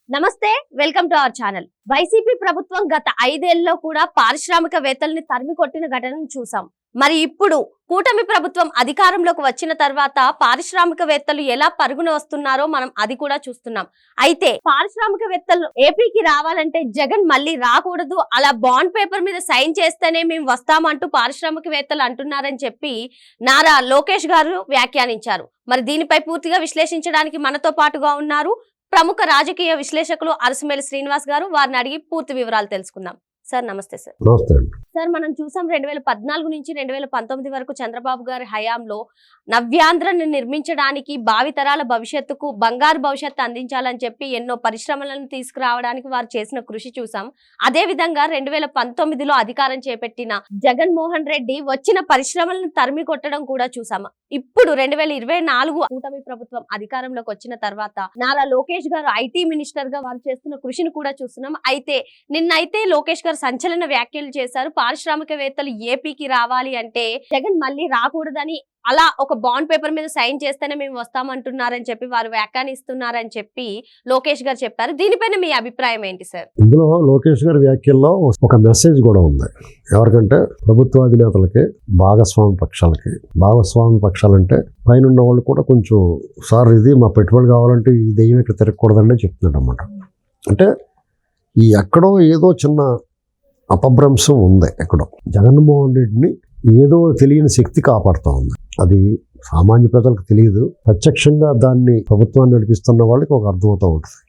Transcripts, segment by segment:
నమస్తే, welcome to our channel. YCP ప్రభుత్వం గత 5 ఏళ్లలో కూడా పారిశ్రామికవేత్తల్ని తరిమి కొట్టిన ఘటనను చూసాం. మరి ఇప్పుడు కూటమి ప్రభుత్వం అధికారంలోకి వచ్చిన తర్వాత పారిశ్రామికవేత్తలు ఎలా పరుగున వస్తున్నారో మనం అది కూడా చూస్తున్నాం. అయితే పారిశ్రామికవేత్తలు ఏపీకి రావాలంటే జగన్ మళ్ళీ రాకూడదు, అలా బాండ్ పేపర్ మీద సైన్ చేస్తేనే మేము వస్తామంటూ పారిశ్రామికవేత్తలు అంటున్నారని చెప్పి నారా లోకేష్ గారు వ్యాఖ్యానించారు. మరి దీనిపై పూర్తిగా విశ్లేషించడానికి మనతో పాటుగా ఉన్నారు ప్రముఖ రాజకీయ విశ్లేషకులు అరసమేలి శ్రీనివాస్ గారు. వారిని అడిగి పూర్తి వివరాలు తెలుసుకుందాం. సార్ నమస్తే. సార్ నమస్తే. సార్, మనం చూసాం 2014 నుంచి 2019 వరకు చంద్రబాబు గారి హయాంలో నవ్యాంధ్రను నిర్మించడానికి, భావితరాల భవిష్యత్తుకు బంగారు భవిష్యత్తు అందించాలని చెప్పి ఎన్నో పరిశ్రమలను తీసుకురావడానికి వారు చేసిన కృషి చూసాం. అదే విధంగా 2019లో అధికారం చేపట్టిన జగన్మోహన్ రెడ్డి వచ్చిన పరిశ్రమలను తరిమి కొట్టడం కూడా చూసాం. ఇప్పుడు 2024 కూటమి ప్రభుత్వం అధికారంలోకి వచ్చిన తర్వాత నారా లోకేష్ గారు ఐటీ మినిస్టర్ గా వారు చేస్తున్న కృషిని కూడా చూస్తున్నాం. అయితే నిన్నైతే లోకేష్ గారు సంచలన వ్యాఖ్యలు చేశారు. పారిశ్రామికవేత్తలు ఏపీకి రావాలి అంటే జగన్ మళ్ళీ రాకూడదని, అలా ఒక బాండ్ పేపర్ మీద సైన్ చేస్తేనే మేము వస్తామంటున్నారని చెప్పి వారు వ్యాఖ్యానిస్తున్నారని చెప్పి లోకేష్ గారు చెప్పారు. దీనిపైన మీ అభిప్రాయం ఏంటి సార్? ఇందులో లోకేష్ గారి వ్యాఖ్యల్లో ఒక మెసేజ్ కూడా ఉంది. ఎవరికంటే ప్రభుత్వాధినేతలకి, భాగస్వామి పక్షాలకి. భాగస్వామి పక్షాలంటే పైన ఉన్న వాళ్ళు కూడా కొంచెం సార్ ఇది మా పెట్టుబడి కావాలంటే ఈ దెయ్యం ఇక్కడ తిరగకూడదని చెప్తున్నాడు అన్నమాట. అంటే ఈ ఎక్కడో ఏదో చిన్న అపభ్రంశం ఉంది. ఎక్కడో జగన్మోహన్ రెడ్డిని ఏదో తెలియని శక్తి కాపాడుతూ ఉంది. అది సామాన్య ప్రజలకు తెలియదు. ప్రత్యక్షంగా దాన్ని ప్రభుత్వాన్ని నడిపిస్తున్న వాళ్ళకి ఒక అర్థమవుతూ ఉంటుంది.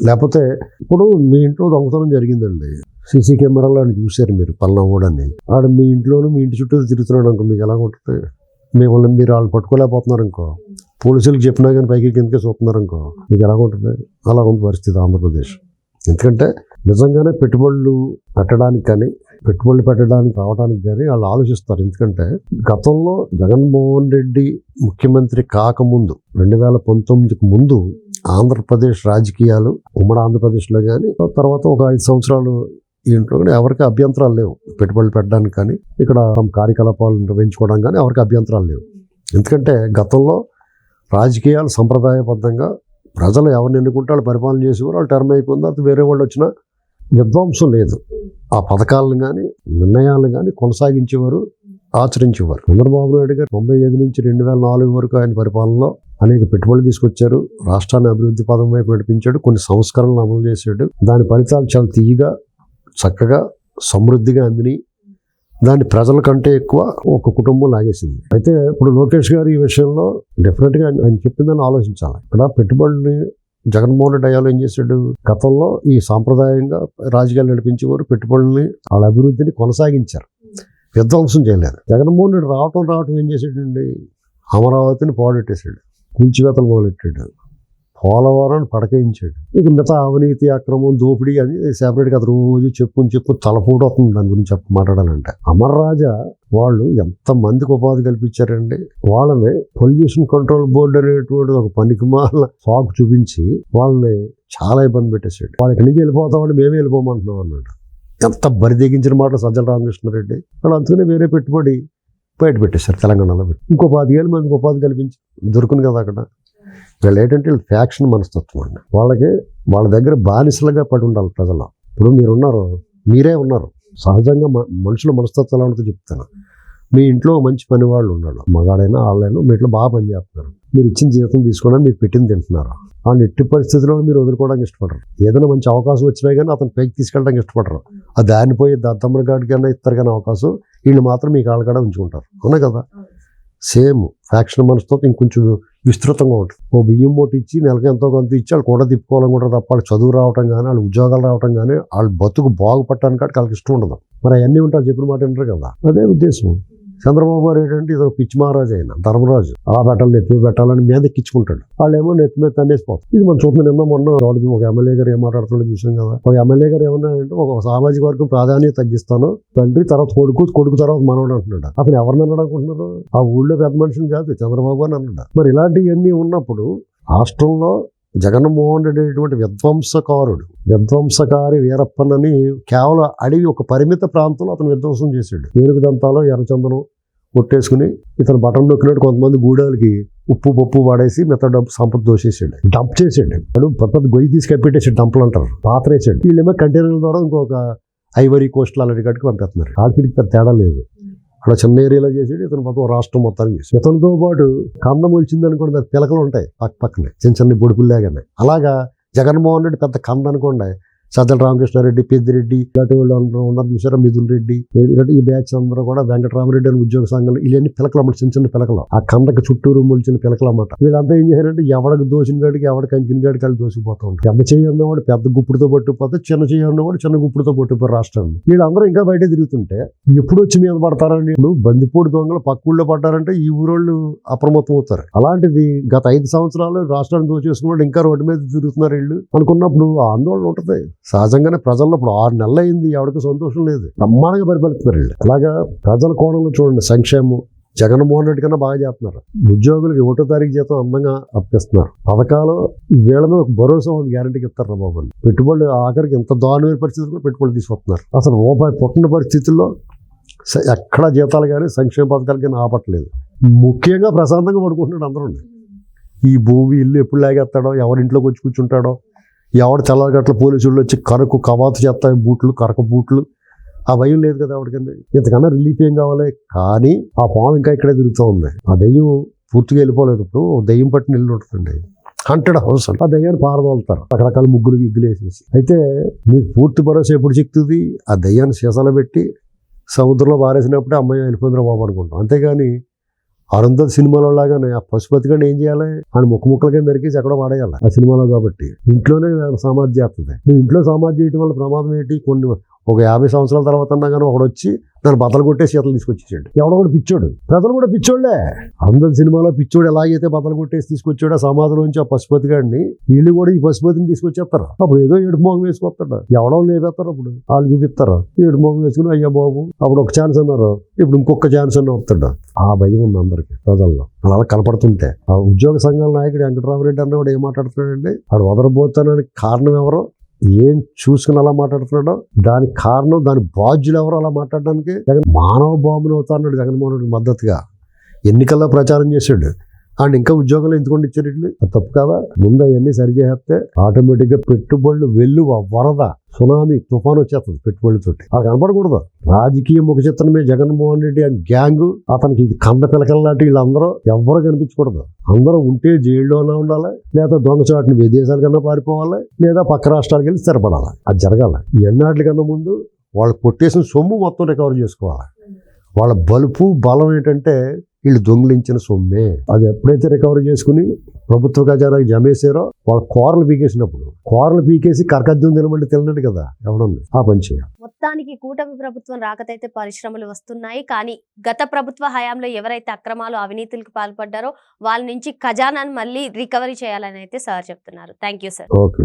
లేకపోతే ఇప్పుడు మీ ఇంట్లో దొంగతనం జరిగిందండి, సీసీ కెమెరాలో చూశారు మీరు, పల్నామూడని ఆడు మీ ఇంట్లోనూ మీ ఇంటి చుట్టూ తిరుగుతున్నాడు అనుకో, మీకు ఎలా ఉంటుంది? మిమ్మల్ని మీరు వాళ్ళు పట్టుకోలేకపోతున్నారు అనుకో, పోలీసులకు చెప్పినా కానీ పైకి కిందకే చూస్తున్నారు అనుకో, మీకు ఎలా ఉంటుంది? అలా ఉంది పరిస్థితి ఆంధ్రప్రదేశ్. ఎందుకంటే నిజంగానే పెట్టుబడులు పెట్టడానికి కానీ, పెట్టుబడులు పెట్టడానికి రావడానికి కానీ వాళ్ళు ఆలోచిస్తారు. ఎందుకంటే గతంలో జగన్మోహన్ రెడ్డి ముఖ్యమంత్రి కాకముందు 2019కు ముందు ఆంధ్రప్రదేశ్ రాజకీయాలు ఉమ్మడి ఆంధ్రప్రదేశ్లో కానీ, తర్వాత ఒక 5 సంవత్సరాలు ఇంట్లో కానీ ఎవరికి అభ్యంతరాలు లేవు. పెట్టుబడులు పెట్టడానికి కానీ, ఇక్కడ తమ కార్యకలాపాలు నిర్వహించుకోవడానికి కానీ ఎవరికి అభ్యంతరాలు లేవు. ఎందుకంటే గతంలో రాజకీయాలు సంప్రదాయబద్ధంగా ప్రజలు ఎవరిని ఎన్నుకుంటే వాళ్ళు పరిపాలన చేసేవారు. వాళ్ళు టర్మ్ అయిపోయిన తర్వాత వేరే వాళ్ళు వచ్చినా విధ్వంసం లేదు. ఆ పథకాలను కానీ నిర్ణయాలను కానీ కొనసాగించేవారు, ఆచరించేవారు. చంద్రబాబు నాయుడు గారు 95 నుంచి 2004 వరకు ఆయన పరిపాలనలో అనేక పెట్టుబడులు తీసుకొచ్చారు. రాష్ట్రాన్ని అభివృద్ధి పదం వైపు నడిపించాడు. కొన్ని సంస్కరణలు అమలు చేశాడు. దాని ఫలితాలు చాలా తీయగా, చక్కగా, సమృద్ధిగా అందిని దాన్ని ప్రజల కంటే ఎక్కువ ఒక కుటుంబం లాగేసింది. అయితే ఇప్పుడు లోకేష్ గారు ఈ విషయంలో డెఫినెట్గా ఆయన చెప్పిందని ఆలోచించాలి. ఇక్కడ పెట్టుబడుల్ని జగన్మోహన్ రెడ్డి అయ్యాలో ఏం చేశాడు? గతంలో ఈ సాంప్రదాయంగా రాజకీయాలు నడిపించేవారు, పెట్టుబడుల్ని వాళ్ళ అభివృద్ధిని కొనసాగించారు, విధ్వంసం చేయలేదు. జగన్మోహన్ రెడ్డి రావటం ఏం చేశాడండి? అమరావతిని పాడెట్టేశాడు, కూల్చివేతలు మొదలెట్టాడు, పోలవరాన్ని పడకేయించాడు. ఇక మిగతా అవినీతి, అక్రమం, దోపిడీ అని సెపరేట్గా అది రోజు చెప్పు తలపోటు అవుతుంది దాని గురించి మాట్లాడాలంటే. అమర్రాజా వాళ్ళు ఎంతమందికి ఉపాధి కల్పించారండి. వాళ్ళని పొల్యూషన్ కంట్రోల్ బోర్డు అనేటువంటి ఒక పనికిమాల సాకు చూపించి వాళ్ళని చాలా ఇబ్బంది పెట్టేశాడు. వాళ్ళు ఇక్కడి నుంచి వెళ్ళిపోతామని మేమే వెళ్ళిపోమంటున్నాం అన్నాడు. ఎంత బరిదెగించిన మాటలు సజ్జల రామకృష్ణారెడ్డి. వాళ్ళు అందుకనే వేరే పెట్టుబడి బయట పెట్టేశారు తెలంగాణలో. ఇంకో 10,000 మందికి ఉపాధి కల్పించి దొరుకును కదా అక్కడ. వీళ్ళు ఏంటంటే ఫ్యాక్షన్ మనస్తత్వం అండి. వాళ్ళకి వాళ్ళ దగ్గర బానిసలుగా పడి ఉండాలి ప్రజలు. ఇప్పుడు మీరే ఉన్నారు. సహజంగా మనుషుల మనస్తత్వం ఎలా ఉంటుందో చెప్తాను. మీ ఇంట్లో మంచి పని వాళ్ళు ఉన్నాడు, మగాడైనా వాళ్ళైనా మీ ఇంట్లో బాగా పని చేస్తున్నారు. మీరు ఇచ్చిన జీవితం తీసుకోవడానికి మీరు పెట్టింది తింటున్నారు. ఆ ఎట్టి పరిస్థితుల్లో మీరు వదులుకోవడానికి ఇష్టపడరు. ఏదైనా మంచి అవకాశం వచ్చినా కానీ అతను పైకి తీసుకెళ్ళడానికి ఇష్టపడరు. ఆ దాన్ని పోయి దత్తమ్మ గాడికైనా ఇస్తారు కానీ అవకాశం, వీళ్ళు మాత్రం మీ కాళ్ళ కాడ ఉంచుకుంటారు. అవునా కదా? సేమ్ ఫ్యాక్షన్ మనసుతో ఇంకొంచెం విస్తృతంగా ఉంటుంది. ఓ బియ్యం మూట ఇచ్చి నెలకి ఎంతో కొంత ఇచ్చి వాళ్ళు కూడా తిప్పుకోవాలనుకుంటారు తప్ప వాళ్ళు చదువు రావటం కానీ, వాళ్ళు ఉద్యోగాలు రావటం కానీ, వాళ్ళు బతుకు బాగుపడటానికి వాళ్ళకి ఇష్టం ఉండదు. మరి అవన్నీ ఉంటారు, చెప్పిన మాట వింటారు కదా. అదే ఉద్దేశం. చంద్రబాబు గారు ఏంటంటే ఇది ఒక పిచ్చి మహారాజు, అయినా ధర్మరాజు. అలా పెట్టాలి, నెత్తిమీద పెట్టాలని మీద ఎక్కించుకుంటాడు. వాళ్ళు నెత్తి మీద తన్నేసిపోతారు. ఇది మనం చూస్తున్నాం. నిన్న మొన్న ఒక ఎమ్మెల్యే గారు ఏం మాట్లాడుతుండో చూసాం కదా. ఒక ఎమ్మెల్యే గారు ఏమన్నా అంటే ఒక సామాజిక వర్గం ప్రాధాన్యత తగ్గిస్తాను, తండ్రి తర్వాత కొడుకు తర్వాత మనవడు అంటున్నాడు. అతను ఎవరిని అన్నాడు అనుకుంటున్నారు? ఆ ఊళ్ళో పెద్ద మనిషిని కాదు, చంద్రబాబు అని అన్నాడు. మరి ఇలాంటివన్నీ ఉన్నప్పుడు రాష్ట్రంలో జగన్మోహన్ రెడ్డి అనేటువంటి విధ్వంసకారి వీరప్పనని కేవలం అడవి ఒక పరిమిత ప్రాంతంలో అతను విధ్వంసం చేశాడు. ఏనుగు దంతాలో ఎర్రచందనం కొట్టేసుకుని ఇతను బటన్ నొక్కినట్టు కొంతమంది గూడాలకి ఉప్పు పప్పు వాడేసి మిగతా డబ్బు సంపద దోసేసాడు, డంప్ చేసాడు. వాడు పెద్ద గొయ్యి తీసి కప్పెట్టేసాడు, డంపులు అంటారు, పాత్ర వేసాడు. వీళ్ళేమో కంటైనర్ల ద్వారా ఇంకొక ఐవరీ కోస్టల్ అలాంటి కాడికి పంపిస్తున్నారు. వాళ్ళకి పెద్ద తేడా లేదు. అక్కడ చిన్న ఏరియాలో చేసాడు, ఇతను మొత్తం రాష్ట్రం మొత్తానికి చేసాడు. ఇతనితో పాటు కందం వచ్చింది అనుకోండి, దాని పిలకలు ఉంటాయి పక్కనే చిన్న చిన్న బొడుకుల్లాగానే. అలాగా జగన్మోహన్ రెడ్డి పెద్ద కంద అనుకోండి, సజ్జల రామకృష్ణారెడ్డి, పెద్దిరెడ్డి ఇలాంటి వాళ్ళు అందరూ ఉన్నారు చూసారా, మిథున్ రెడ్డి, ఈ బ్యాచ్ అందరూ కూడా వెంకటరామరెడ్డి అని ఉద్యోగ సంఘాలు ఇవన్నీ పిలకలు అన్నమాట, చిన్న చిన్న పిలకలు, ఆ కందకి చుట్టూరు మొలిచిన పిలకలు అన్నమాట. వీళ్ళంతా ఏం చేశారంటే ఎవడికి దోసిన గాడికి ఎవడికి కంకిన గాడికి వాళ్ళు దోసిపోతూ ఉంటారు. పెద్ద చేయి ఉన్నవాడు పెద్ద గుప్పుడుతో పట్టుకుపోతే, చిన్న చేయి ఉన్నవాడు చిన్న గుప్పుడుతో పట్టుకుపోయి రాష్ట్రాన్ని. వీళ్ళందరూ ఇంకా బయట తిరుగుతుంటే ఎప్పుడు వచ్చి మీద పడతారని, ఇప్పుడు బందిపోటు దొంగలు పక్క ఊళ్ళో పడ్డారంటే ఈ ఊరోళ్ళు అప్రమత్తం అవుతారు. అలాంటిది గత 5 సంవత్సరాలు రాష్ట్రాన్ని దోచేసుకున్నాడు, ఇంకా రోడ్డు మీద తిరుగుతున్నారు వీళ్ళు అనుకున్నప్పుడు ఆందోళన ఉంటుంది. సహజంగానే ప్రజల్లో ఇప్పుడు 6 నెలలు అయింది, ఎవరికి సంతోషం లేదు, బ్రహ్మాండంగా పరిపాలిస్తున్నారు వీళ్ళు. అలాగా ప్రజల కోణంలో చూడండి, సంక్షేమం జగన్మోహన్ రెడ్డి కన్నా బాగా చేస్తున్నారు. ఉద్యోగులకి 1వ తారీఖు జీతం అందంగా అప్పిస్తున్నారు. పథకాలు వీళ్ళ మీద ఒక భరోసా ఉంది, గ్యారంటీకి ఇస్తారు బాబు. పెట్టుబడులు ఆఖరికి ఇంత దారుణమైన పరిస్థితులు కూడా పెట్టుబడులు తీసుకొస్తున్నారు. అసలు రూపాయి పుట్టిన పరిస్థితుల్లో ఎక్కడ జీతాలు కానీ సంక్షేమ పథకాలు కానీ ఆపట్లేదు. ముఖ్యంగా ప్రశాంతంగా పడుకుంటున్నాడు అందరూ. ఈ భూమి ఇల్లు ఎప్పుడు లాగేస్తాడో, ఎవరింట్లోకి వచ్చి కూర్చుంటాడో, ఎవడు తెల్లగట్ల పోలీసులు వచ్చి కరకు కవాతు చేస్తాయి బూట్లు, కరక బూట్లు, ఆ భయం లేదు కదా ఎవరికండి. ఇంతకన్నా రిలీఫ్ ఏం కావాలి? కానీ ఆ పాము ఇంకా ఇక్కడే తిరుగుతూ ఉంది. ఆ దెయ్యం పూర్తిగా వెళ్ళిపోలేదు. ఇప్పుడు దెయ్యం పట్టిన ఇల్లు ఉంటుందండి, హంటెడ్ హౌస్, ఆ దెయ్యాన్ని పారదోలుతారు రకరకాల ముగ్గులు గిగ్గులు వేసేసి. అయితే మీకు పూర్తి భరోసా ఎప్పుడు చిక్కుతుంది? ఆ దెయ్యాన్ని సీసాలో పెట్టి సముద్రంలో పారేసినప్పుడే అమ్మాయి వెళ్ళిపోయిందిరా బాబు అనుకుంటాం. అంతేగాని అరుంధతి సినిమాలో లాగానే ఆ పశుపతి గండి ఏం చేయాలి, ఆయన ముక్కల కింద దొరికేసి ఎక్కడో పడేయాలి ఆ సినిమాలో. కాబట్టి ఇంట్లోనే సమాధి చేస్తుంది. నువ్వు ఇంట్లో సమాధి చేయడం వల్ల ప్రమాదం ఏంటి? ఒక 50 సంవత్సరాల తర్వాత అన్నా కానీ ఒకడు వచ్చి దాన్ని బతలు కొట్టేసి చేతలు తీసుకొచ్చేసాడు. ఎవడో కూడా పిచ్చోడు, ప్రజలు కూడా పిచ్చోళ్లే. అందరి సినిమాలో పిచ్చోడు ఎలాగైతే బతలు కొట్టేసి తీసుకొచ్చాడు ఆ సమాధిలోంచి ఆ పశుపతి గాడిని, వీళ్ళు కూడా ఈ పశుపతిని తీసుకొచ్చేస్తారు. అప్పుడు ఏదో ఏడు మోగం వేసుకొస్తాడు, ఎవడో లేపేస్తారు. అప్పుడు వాళ్ళు చూపిస్తారు ఏడు మోగం వేసుకుని, అయ్యా బాబు అప్పుడు ఒక ఛాన్స్ అన్నారు, ఇప్పుడు ఇంకొక ఛాన్స్ అన్న వస్తాడు. ఆ భయం ఉంది అందరికి ప్రజల్లో. అలా కనపడుతుంటే ఆ ఉద్యోగ సంఘాల నాయకుడు వెంకటరామరెడ్డి అన్న కూడా ఏం మాట్లాడుతున్నాడండి, వాడు వదలబోతానికి కారణం ఎవరో, ఏం చూసుకుని అలా మాట్లాడుతున్నాడో, దానికి కారణం దాని బాధ్యులు ఎవరో అలా మాట్లాడడానికి. మానవ బాంబుని అవుతా అన్నాడు జగన్మోహన్ రెడ్డి మద్దతుగా ఎన్నికల్లో ప్రచారం చేశాడు. అండ్ ఇంకా ఉద్యోగాలు ఎందుకు ఇచ్చారు ఇట్లు? అది తప్పు కదా. ముందు అవన్నీ సరిచేస్తే ఆటోమేటిక్గా పెట్టుబడులు వరద సునామీ తుఫాను వచ్చేస్తుంది పెట్టుబడులతోటి. అది కనపడకూడదు. రాజకీయ ముఖ చిత్రమే జగన్మోహన్ రెడ్డి అండ్ గ్యాంగ్, అతనికి ఇది కంద పిలకల లాంటి వీళ్ళందరూ ఎవ్వరూ కనిపించకూడదు. అందరూ ఉంటే జైల్లోనే ఉండాలి, లేదా దొంగచాటుని విదేశాలకన్నా పారిపోవాలి, లేదా పక్క రాష్ట్రాలకు వెళ్ళి స్థిరపడాలి. అది జరగాలి. ఎన్నాటికన్నా ముందు వాళ్ళు కొట్టేసిన సొమ్ము మొత్తం రికవర్ చేసుకోవాలి. వాళ్ళ బలం ఏంటంటే వీళ్ళు దొంగిలించిన సొమ్మే. అది ఎప్పుడైతే రికవరీ చేసుకుని ప్రభుత్వ ఖజానాకి జమేసారో, వాళ్ళ కూరలు పీకేసి కరకజ్జం తినమంటే తినలేదు కదా ఎవడన్నా. ఆ పని చేయాలి. మొత్తానికి కూటమి ప్రభుత్వం రాకతైతే పరిశ్రమలు వస్తున్నాయి, కానీ గత ప్రభుత్వ హయాంలో ఎవరైతే అక్రమాలు అవినీతులకు పాల్పడ్డారో వాళ్ళ నుంచి ఖజానాను మళ్ళీ రికవరీ చేయాలని అయితే సార్ చెప్తున్నారు. Thank you sir. ఓకే.